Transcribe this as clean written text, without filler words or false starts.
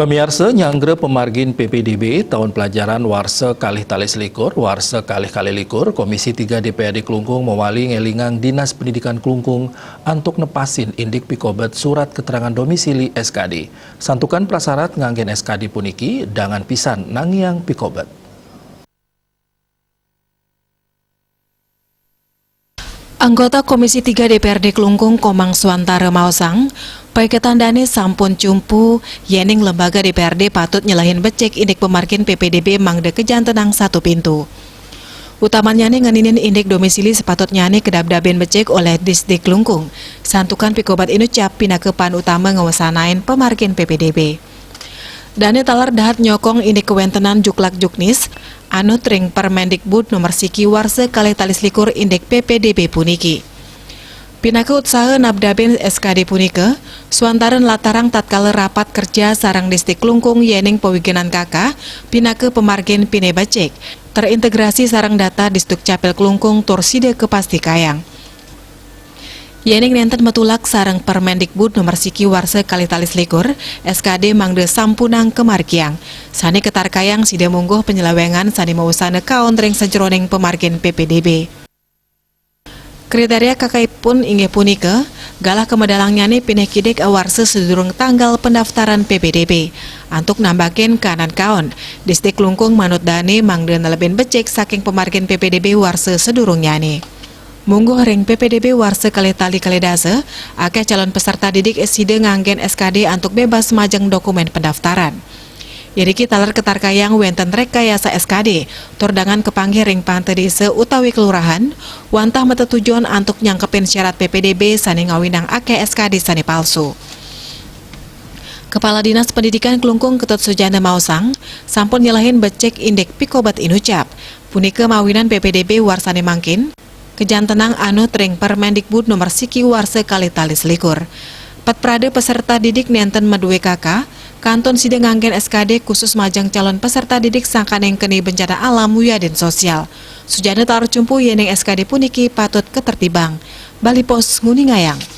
Pemirsa nyanggre pemargin PPDB tahun pelajaran warsa kalih talis likur, warsa kalih kali likur, Komisi 3 DPRD Kelungkung mewali ngelingang Dinas Pendidikan Kelungkung antuk nepasin indik pikobet surat keterangan domisili SKD. Santukan prasarat nganggen SKD puniki dangan pisan nangiang pikobet. Anggota Komisi 3 DPRD Kelungkung Komang Swantara Mausang, paiketandane sampun cumpu yening lembaga DPRD patut nyelahin becek indik pemargin PPDB mangde kejan tenang satu pintu. Utamanya nih nganinin indik domisili sepatutnya nih kedab-dabin becek oleh Disdik Kelungkung. Santukan pikobat inucap pinakepan utama ngewasanain pemargin PPDB. Dane talar dahat nyokong indik kewentenan juklak juknis anu tring Permendikbud nomor siki warse kalih talis likur indik PPDB puniki. Pinaka usaha nabdaben SKD punika, suantaran latarang tatkala rapat kerja sarang Disdik Kelungkung yening pewigenan kakak, pinaka pemargin pinebacek, terintegrasi sarang data Disduk Capil Kelungkung torside kepasti kayang. Yening nenten metulak sarang Permendikbud nomor siki warse kalih talis likur, SKD mangde sampunang kemargiang. Sani ketar kayang sida mungguh penyelewengan sani mausana kaon tring sajeroning pemargin PPDB. Kriteria kakaipun inggih punika, galah kemedalang nyani pineh kidik awarse sedurung tanggal pendaftaran PPDB. Antuk nambakin kanan kaon, Disdik Kelungkung manut dane mangde nelebin becek saking pemargin PPDB warse sedurung nyani. Mungguh ring PPDB warse kalih tali kalih dase, akeh calon peserta didik sida nganggen SKD antuk bebas majeng dokumen pendaftaran. Yadiki talar ketar kayang wenten rekayasa SKD, tordangan kepanggih ring pante desa utawi kelurahan, wantah mata tujuan antuk nyangkepin syarat PPDB sani ngawinang akeh SKD sani palsu. Kepala Dinas Pendidikan Kelungkung Ketut Sujana Mausang, sampun nyelahin becek indik pikobat inucap, punika mawinan PPDB warsane mangkin, kejan tenang anu tring Permendikbud nomor siki warse kalih talis likur. Pat prade peserta didik nenten medue kakak, kanton sida nganggen SKD khusus majang calon peserta didik sangkaneng keni bencana alam wiyadin sosial. Sujana taruh cumpu yeneng SKD puniki patut ketertibang. Bali Pos Nguningayang.